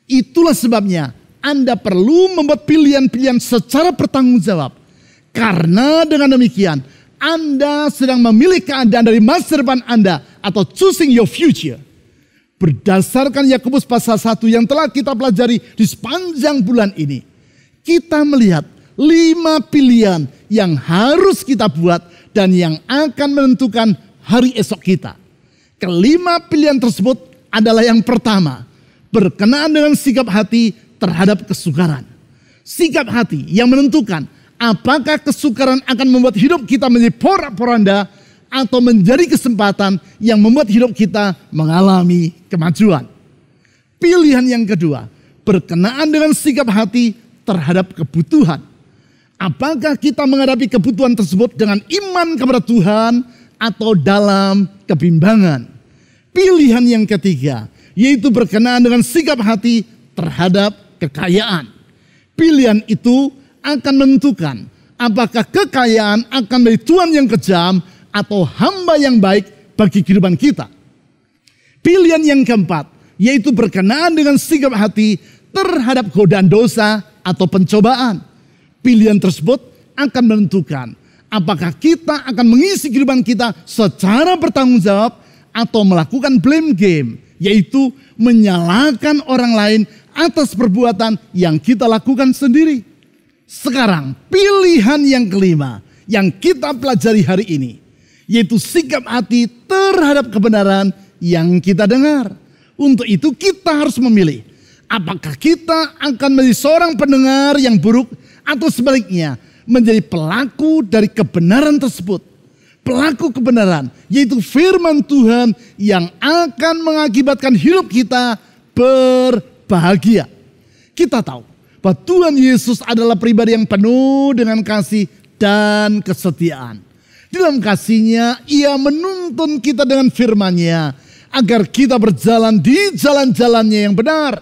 Itulah sebabnya Anda perlu membuat pilihan-pilihan secara bertanggung jawab. Karena dengan demikian, Anda sedang memilih keadaan dari masa depan Anda atau choosing your future. Berdasarkan Yakobus pasal 1 yang telah kita pelajari di sepanjang bulan ini, kita melihat 5 pilihan yang harus kita buat dan yang akan menentukan hari esok kita. Kelima pilihan tersebut adalah yang pertama, berkenaan dengan sikap hati terhadap kesukaran. Sikap hati yang menentukan apakah kesukaran akan membuat hidup kita menjadi porak-poranda atau menjadi kesempatan yang membuat hidup kita mengalami kemajuan. Pilihan yang kedua, berkenaan dengan sikap hati terhadap kebutuhan. Apakah kita menghadapi kebutuhan tersebut dengan iman kepada Tuhan atau dalam kebimbangan? Pilihan yang ketiga, yaitu berkenaan dengan sikap hati terhadap kekayaan. Pilihan itu akan menentukan apakah kekayaan akan dari Tuhan yang kejam atau hamba yang baik bagi kehidupan kita. Pilihan yang keempat, yaitu berkenaan dengan sikap hati terhadap godaan dosa atau pencobaan. pilihan tersebut akan menentukan apakah kita akan mengisi kehidupan kita secara bertanggung jawab atau melakukan blame game, yaitu menyalahkan orang lain atas perbuatan yang kita lakukan sendiri. Sekarang pilihan yang kelima yang kita pelajari hari ini, yaitu sikap hati terhadap kebenaran yang kita dengar. Untuk itu kita harus memilih, apakah kita akan menjadi seorang pendengar yang buruk atau sebaliknya menjadi pelaku dari kebenaran tersebut. Pelaku kebenaran, yaitu firman Tuhan yang akan mengakibatkan hidup kita berbahagia. Kita tahu bahwa Tuhan Yesus adalah pribadi yang penuh dengan kasih dan kesetiaan. Di dalam kasih-Nya, Ia menuntun kita dengan firman-Nya agar kita berjalan di jalan-jalannya yang benar.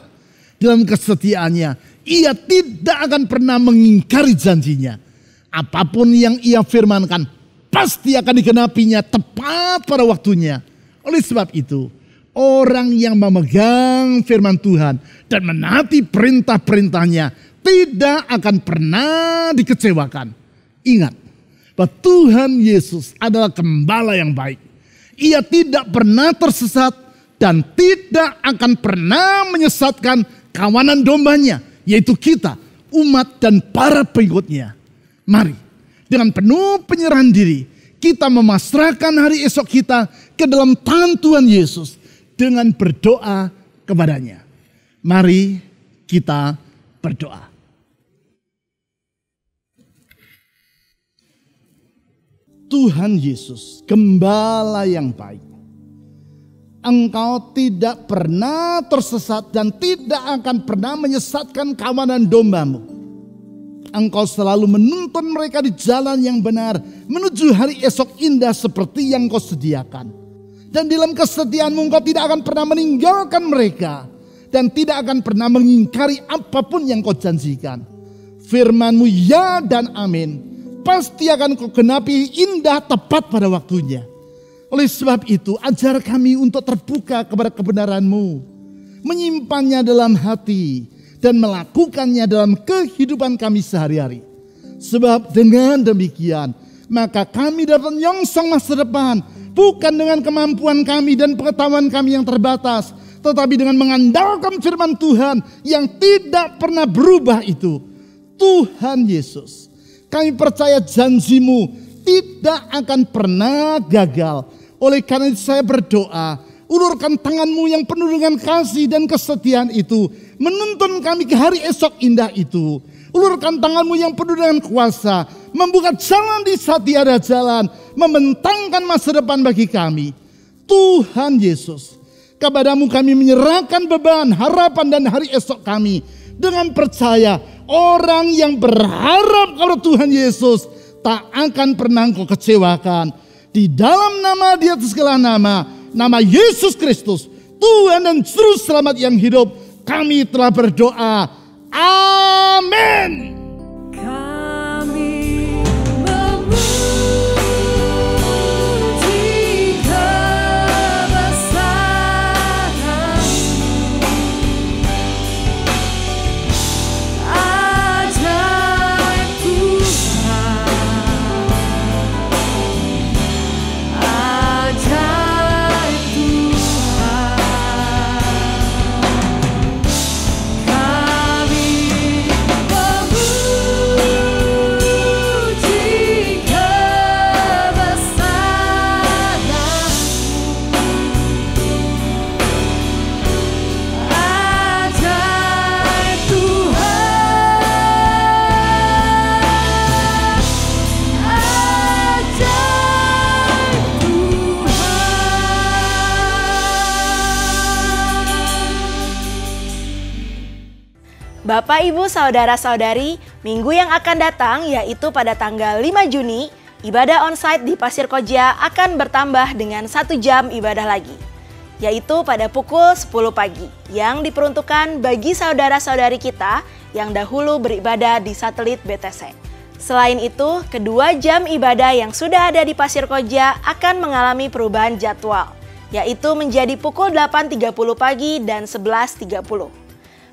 Dalam kesetiaannya, Ia tidak akan pernah mengingkari janjinya. Apapun yang Ia firmankan, pasti akan digenapinya tepat pada waktunya. Oleh sebab itu, orang yang memegang firman Tuhan dan menaati perintah-perintahnya tidak akan pernah dikecewakan. Ingat, bahwa Tuhan Yesus adalah gembala yang baik. Ia tidak pernah tersesat dan tidak akan pernah menyesatkan kawanan dombanya, yaitu kita, umat dan para pengikutnya. Mari, dengan penuh penyerahan diri, kita memasrahkan hari esok kita ke dalam tangan Tuhan Yesus dengan berdoa kepadanya. Mari kita berdoa. Tuhan Yesus, gembala yang baik. Engkau tidak pernah tersesat dan tidak akan pernah menyesatkan kawanan dombamu. Engkau selalu menuntun mereka di jalan yang benar menuju hari esok indah seperti yang Kau sediakan. Dan dalam kesetiaanmu Engkau tidak akan pernah meninggalkan mereka dan tidak akan pernah mengingkari apapun yang Kau janjikan. Firman-Mu ya dan amin pasti akan Kau genapi indah tepat pada waktunya. Oleh sebab itu, ajar kami untuk terbuka kepada kebenaran-Mu, menyimpannya dalam hati dan melakukannya dalam kehidupan kami sehari-hari. Sebab dengan demikian, maka kami dapat menyongsong masa depan, bukan dengan kemampuan kami dan pengetahuan kami yang terbatas, tetapi dengan mengandalkan firman Tuhan yang tidak pernah berubah itu. Tuhan Yesus, kami percaya janji-Mu tidak akan pernah gagal. Oleh karena itu saya berdoa, ulurkan tangan-Mu yang penuh dengan kasih dan kesetiaan itu, menuntun kami ke hari esok indah itu. Ulurkan tangan-Mu yang penuh dengan kuasa, membuka jalan di saat tiada jalan, membentangkan masa depan bagi kami. Tuhan Yesus, kepada-Mu kami menyerahkan beban, harapan dan hari esok kami. Dengan percaya, orang yang berharap kepada Tuhan Yesus tak akan pernah Engkau kecewakan. Di dalam nama di atas segala nama, nama Yesus Kristus, Tuhan dan Juru Selamat yang hidup, kami telah berdoa. Amin. Kami memuji kebesaran-Mu, ajaib Tuhan, ajaib Tuhan. Kami memuji kebesaran-Mu, ajaib Tuhan, ajaib Tuhan. Bapak, Ibu, Saudara-saudari, minggu yang akan datang yaitu pada tanggal 5 Juni, ibadah onsite di Pasir Koja akan bertambah dengan 1 jam ibadah lagi, yaitu pada pukul 10 pagi yang diperuntukkan bagi saudara-saudari kita yang dahulu beribadah di satelit BTC. Selain itu, kedua jam ibadah yang sudah ada di Pasir Koja akan mengalami perubahan jadwal, yaitu menjadi pukul 8.30 pagi dan 11.30.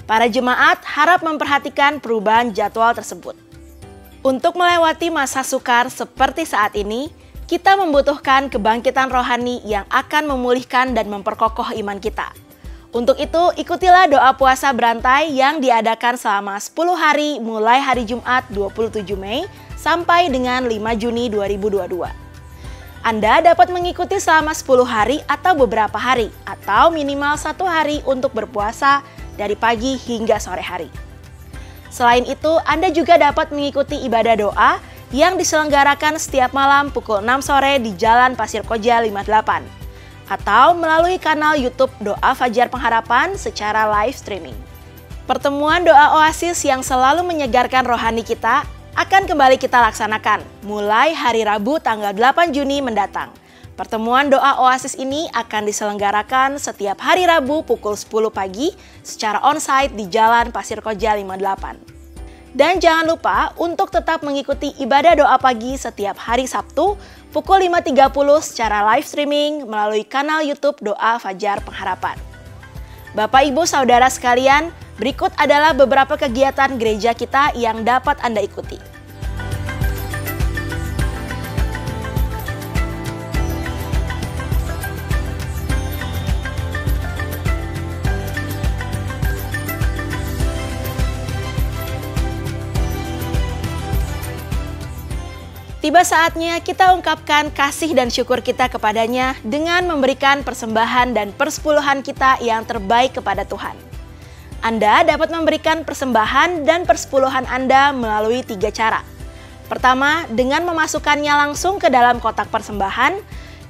Para jemaat harap memperhatikan perubahan jadwal tersebut. Untuk melewati masa sukar seperti saat ini, kita membutuhkan kebangkitan rohani yang akan memulihkan dan memperkokoh iman kita. Untuk itu, ikutilah doa puasa berantai yang diadakan selama 10 hari mulai hari Jumat 27 Mei sampai dengan 5 Juni 2022. Anda dapat mengikuti selama 10 hari atau beberapa hari, atau minimal 1 hari untuk berpuasa dari pagi hingga sore hari. Selain itu, Anda juga dapat mengikuti ibadah doa yang diselenggarakan setiap malam pukul 6 sore di Jalan Pasir Koja 58 atau melalui kanal YouTube Doa Fajar Pengharapan secara live streaming. Pertemuan doa Oasis yang selalu menyegarkan rohani kita akan kembali kita laksanakan mulai hari Rabu tanggal 8 Juni mendatang. Pertemuan doa Oasis ini akan diselenggarakan setiap hari Rabu pukul 10 pagi secara onsite di Jalan Pasir Koja 58. Dan jangan lupa untuk tetap mengikuti ibadah doa pagi setiap hari Sabtu pukul 5.30 secara live streaming melalui kanal YouTube Doa Fajar Pengharapan. Bapak Ibu Saudara sekalian, berikut adalah beberapa kegiatan gereja kita yang dapat Anda ikuti. Tiba saatnya kita ungkapkan kasih dan syukur kita kepadanya dengan memberikan persembahan dan persepuluhan kita yang terbaik kepada Tuhan. Anda dapat memberikan persembahan dan persepuluhan Anda melalui 3 cara. Pertama, dengan memasukkannya langsung ke dalam kotak persembahan.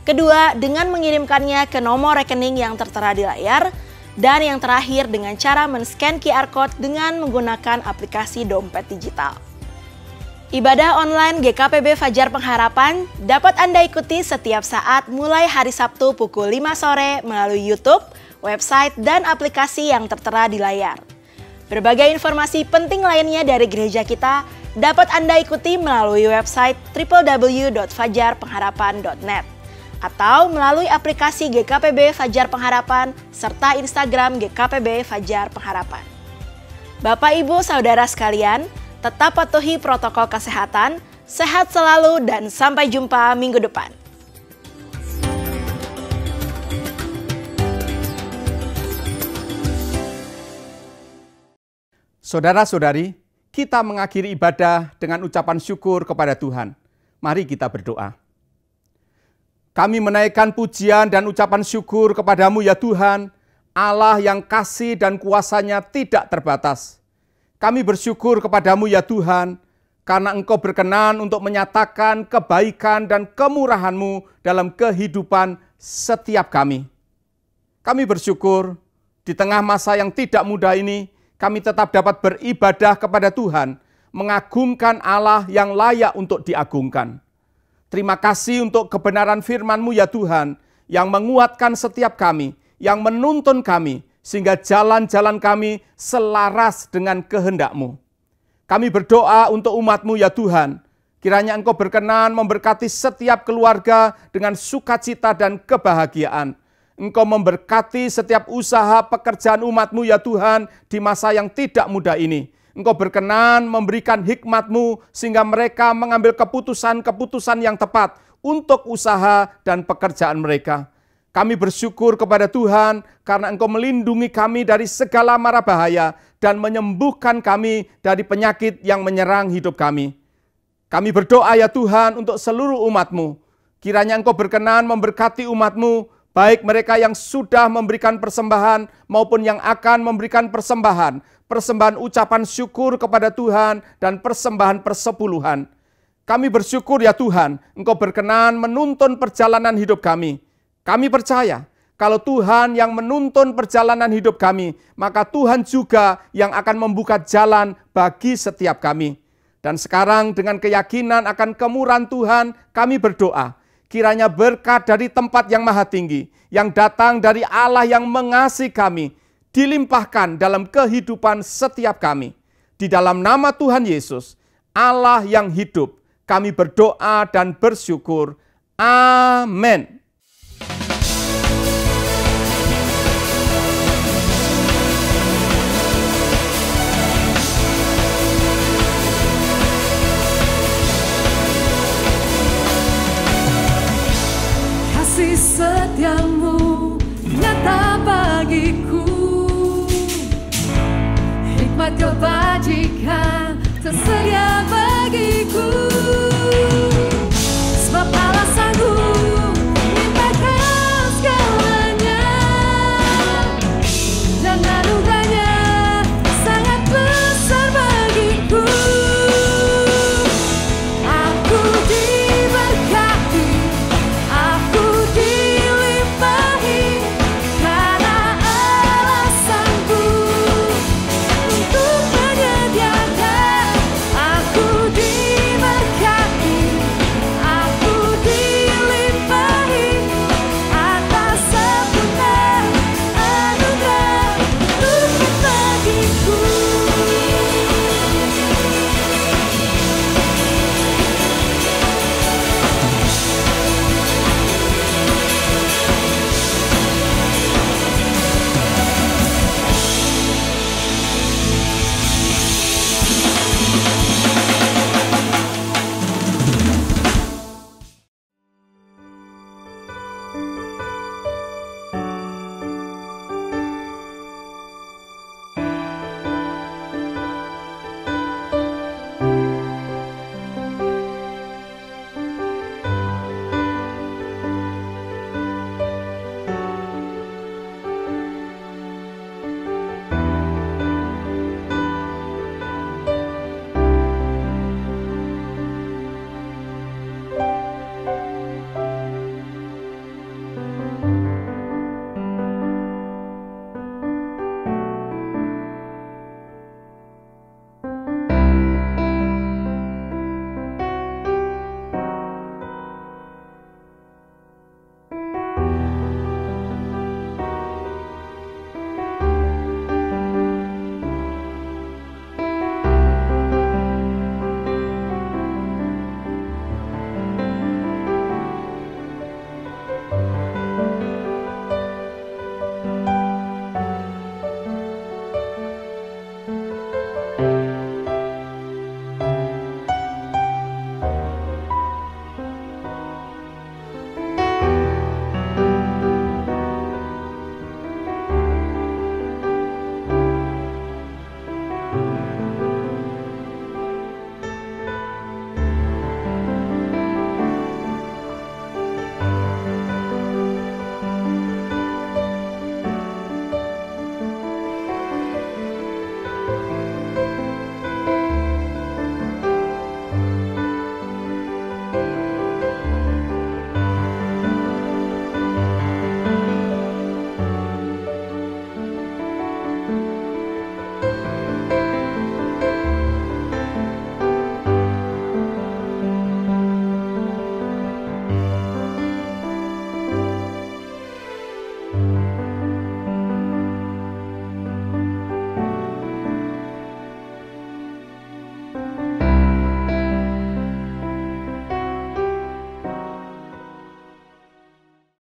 Kedua, dengan mengirimkannya ke nomor rekening yang tertera di layar. Dan yang terakhir, dengan cara men-scan QR Code dengan menggunakan aplikasi dompet digital. Ibadah online GKPB Fajar Pengharapan dapat Anda ikuti setiap saat mulai hari Sabtu pukul 5 sore melalui YouTube, website, dan aplikasi yang tertera di layar. Berbagai informasi penting lainnya dari gereja kita dapat Anda ikuti melalui website www.fajarpengharapan.net atau melalui aplikasi GKPB Fajar Pengharapan serta Instagram GKPB Fajar Pengharapan. Bapak, Ibu, Saudara sekalian, tetap patuhi protokol kesehatan, sehat selalu, dan sampai jumpa minggu depan. Saudara-saudari, kita mengakhiri ibadah dengan ucapan syukur kepada Tuhan. Mari kita berdoa. Kami menaikkan pujian dan ucapan syukur kepadamu ya Tuhan, Allah yang kasih dan kuasanya tidak terbatas. Kami bersyukur kepadamu ya Tuhan, karena Engkau berkenan untuk menyatakan kebaikan dan kemurahan-Mu dalam kehidupan setiap kami. Kami bersyukur di tengah masa yang tidak mudah ini, kami tetap dapat beribadah kepada Tuhan, mengagungkan Allah yang layak untuk diagungkan. Terima kasih untuk kebenaran firman-Mu ya Tuhan, yang menguatkan setiap kami, yang menuntun kami, sehingga jalan-jalan kami selaras dengan kehendak-Mu. Kami berdoa untuk umat-Mu ya Tuhan, kiranya Engkau berkenan memberkati setiap keluarga dengan sukacita dan kebahagiaan. Engkau memberkati setiap usaha pekerjaan umat-Mu ya Tuhan di masa yang tidak mudah ini. Engkau berkenan memberikan hikmat-Mu sehingga mereka mengambil keputusan-keputusan yang tepat untuk usaha dan pekerjaan mereka. Kami bersyukur kepada Tuhan karena Engkau melindungi kami dari segala mara bahaya dan menyembuhkan kami dari penyakit yang menyerang hidup kami. Kami berdoa ya Tuhan untuk seluruh umat-Mu. Kiranya Engkau berkenan memberkati umat-Mu, baik mereka yang sudah memberikan persembahan maupun yang akan memberikan persembahan. Persembahan ucapan syukur kepada Tuhan dan persembahan persepuluhan. Kami bersyukur ya Tuhan, Engkau berkenan menuntun perjalanan hidup kami. Kami percaya kalau Tuhan yang menuntun perjalanan hidup kami, maka Tuhan juga yang akan membuka jalan bagi setiap kami. Dan sekarang dengan keyakinan akan kemurahan Tuhan, kami berdoa. Kiranya berkat dari tempat yang maha tinggi, yang datang dari Allah yang mengasihi kami, dilimpahkan dalam kehidupan setiap kami. Di dalam nama Tuhan Yesus, Allah yang hidup, kami berdoa dan bersyukur. Amin.